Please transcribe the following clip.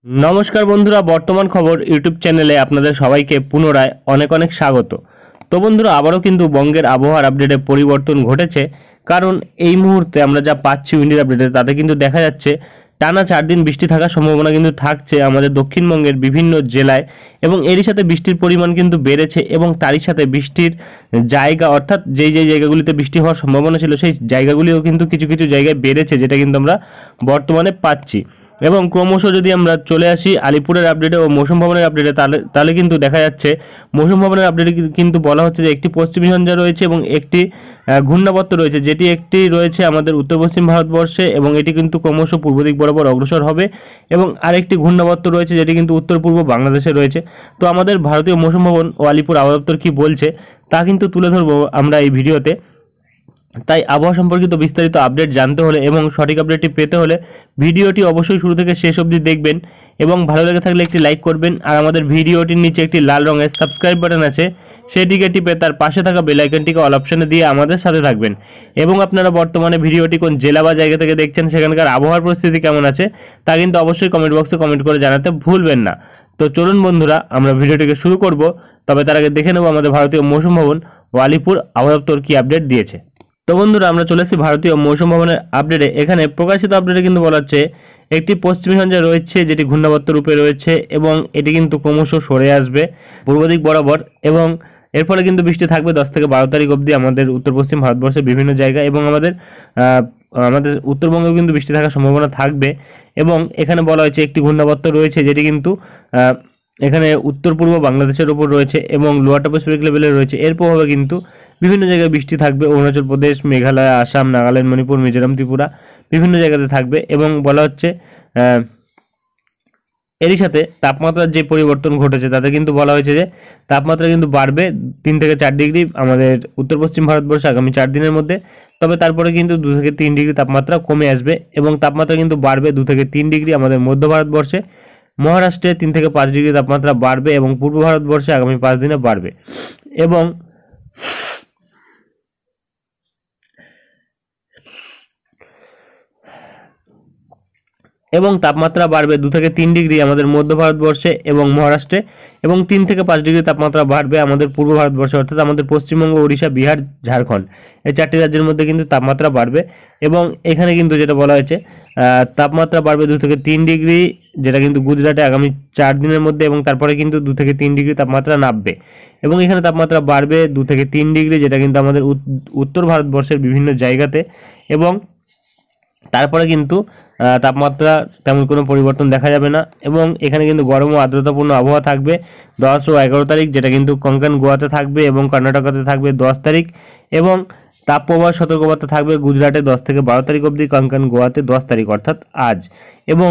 নমস্কার বন্ধুরা, বর্তমান খবর ইউটিউব চ্যানেলে আপনাদের সবাইকে পুনরায় অনেক অনেক স্বাগত। তো বন্ধুরা, আবারও কিন্তু বঙ্গের আবহাওয়ার আপডেটে পরিবর্তন ঘটেছে। কারণ এই মুহূর্তে আমরা যা পাচ্ছি উইন্ডের আপডেটে, তাতে কিন্তু দেখা যাচ্ছে টানা 4 দিন বৃষ্টি থাকার সম্ভাবনা কিন্তু থাকছে আমাদের দক্ষিণবঙ্গের বিভিন্ন জেলায়, এবং এরই সাথে বৃষ্টির পরিমাণ কিন্তু বেড়েছে এবং তারই সাথে বৃষ্টির জায়গা, অর্থাৎ যেই যেই জায়গাগুলিতে বৃষ্টি হওয়ার সম্ভাবনা ছিল সেই জায়গাগুলিও কিন্তু কিছু কিছু জায়গায় বেড়েছে, যেটা কিন্তু আমরা বর্তমানে পাচ্ছি। এবং ক্রমশ যদি আমরা চলে আসি আলিপুরের আপডেটে ও মৌসুম ভবনের আপডেটে, তাহলে কিন্তু দেখা যাচ্ছে মৌসুম ভবনের আপডেটে কিন্তু বলা হচ্ছে যে একটি পশ্চিমী ঝঞ্ঝা রয়েছে এবং একটি ঘূর্ণাবর্ত রয়েছে, যেটি একটি রয়েছে আমাদের উত্তর পশ্চিম ভারতবর্ষে এবং এটি কিন্তু ক্রমশ পূর্ব দিক বরাবর অগ্রসর হবে, এবং আরেকটি ঘূর্ণাবর্ত রয়েছে যেটি কিন্তু উত্তর পূর্ব বাংলাদেশে রয়েছে। তো আমাদের ভারতীয় মৌসুম ভবন ও আলিপুর আবহাওয়া দপ্তর কী বলছে তা কিন্তু তুলে ধরবো আমরা এই ভিডিওতে। তাই আবহাওয়া সম্পর্কিত বিস্তারিত আপডেট জানতে হলে এবং সঠিক আপডেটটি পেতে হলে ভিডিওটি অবশ্যই শুরু থেকে শেষ অবধি দেখবেন, এবং ভালো লেগে থাকলে একটি লাইক করবেন। আর আমাদের ভিডিওটির নিচে একটি লাল রঙের সাবস্ক্রাইব বাটন আছে, সেটিকে টিপে তার পাশে থাকা বেল আইকনটিকে অল অপশনে দিয়ে আমাদের সাথে থাকবেন। এবং আপনারা বর্তমানে ভিডিওটি কোন জেলা বা জায়গা থেকে দেখছেন, সেখানকার আবহাওয়ার পরিস্থিতি কেমন আছে তা কিন্তু অবশ্যই কমেন্ট বক্সে কমেন্ট করে জানাতে ভুলবেন না। তো চলুন বন্ধুরা, আমরা ভিডিওটিকে শুরু করব। তবে তার আগে দেখে নেব আমাদের ভারতীয় মৌসুম ভবন ও আলিপুর আবহাওয়া দপ্তর কী আপডেট দিয়েছে। তো বন্ধুরা, আমরা চলে এসেছি ভারতীয় মৌসুম ভবনের আপডেটে। এখানে প্রকাশিত আপডেটে কিন্তু বলা হচ্ছে একটি পশ্চিমী ঝঞ্ঝা রয়েছে, যেটি ঘূর্ণাবর্ত রূপে রয়েছে এবং এটি কিন্তু ক্রমশ সরে আসবে পূর্ব দিক বরাবর, এবং এর ফলে কিন্তু বৃষ্টি থাকবে 10 থেকে 12 তারিখ অবধি আমাদের উত্তর পশ্চিম ভারতবর্ষের বিভিন্ন জায়গায়, এবং আমাদের উত্তরবঙ্গেও কিন্তু বৃষ্টি থাকার সম্ভাবনা থাকবে। এবং এখানে বলা হয়েছে একটি ঘূর্ণাবর্ত রয়েছে, যেটি কিন্তু এখানে উত্তর পূর্ব বাংলাদেশের ওপর রয়েছে এবং লোয়ার ট্রপোস্ফিয়ারিক লেভেলে রয়েছে। এর প্রভাবে কিন্তু বিভিন্ন জায়গায় বৃষ্টি থাকবে, অরুণাচল প্রদেশ, মেঘালয়, আসাম, নাগাল্যান্ড, মণিপুর, মিজোরাম, ত্রিপুরা বিভিন্ন জায়গাতে থাকবে। এবং বলা হচ্ছে এরই সাথে তাপমাত্রার যে পরিবর্তন ঘটেছে তাতে কিন্তু বলা হয়েছে যে তাপমাত্রা কিন্তু বাড়বে 3 থেকে 4 ডিগ্রি আমাদের উত্তর পশ্চিম ভারতবর্ষে আগামী 4 দিনের মধ্যে। তবে তারপরে কিন্তু 2 থেকে 3 ডিগ্রি তাপমাত্রা কমে আসবে, এবং তাপমাত্রা কিন্তু বাড়বে 2 থেকে 3 ডিগ্রি আমাদের মধ্য ভারতবর্ষে। মহারাষ্ট্রে 3 থেকে 5 ডিগ্রি তাপমাত্রা বাড়বে এবং পূর্ব ভারতবর্ষে আগামী 5 দিনে বাড়বে। এবং তাপমাত্রা বাড়বে 2 থেকে 3 ডিগ্রি আমাদের মধ্য ভারতবর্ষে এবং মহারাষ্ট্রে, এবং 3 থেকে 5 ডিগ্রি তাপমাত্রা বাড়বে আমাদের পূর্ব ভারতবর্ষে, অর্থাৎ আমাদের পশ্চিমবঙ্গ, ওড়িশা, বিহার, ঝাড়খণ্ড এই 4টি রাজ্যের মধ্যে কিন্তু তাপমাত্রা বাড়বে। এবং এখানে কিন্তু যেটা বলা হয়েছে তাপমাত্রা বাড়বে 2 থেকে 3 ডিগ্রি, যেটা কিন্তু গুজরাটে আগামী 4 দিনের মধ্যে, এবং তারপরে কিন্তু 2 থেকে 3 ডিগ্রি তাপমাত্রা নামবে। এবং এখানে তাপমাত্রা বাড়বে 2 থেকে 3 ডিগ্রি, যেটা কিন্তু আমাদের উত্তর ভারতবর্ষের বিভিন্ন জায়গাতে। এবং তারপরে কিন্তু তাপমাত্রা তেমন কোনো পরিবর্তন দেখা যাবে না, এবং এখানে কিন্তু গরম ও আর্দ্রতাপূর্ণ আবহাওয়া থাকবে 10 ও 11 তারিখ, যেটা কিন্তু কোঙ্কণ গোয়াতে থাকবে এবং কর্ণাটকাতে থাকবে 10 তারিখ। এবং তাপপ্রবাহ সতর্কবার্তা থাকবে গুজরাটে 10 থেকে 12 তারিখ অবধি, কোঙ্কণ গোয়াতে 10 তারিখ অর্থাৎ আজ। এবং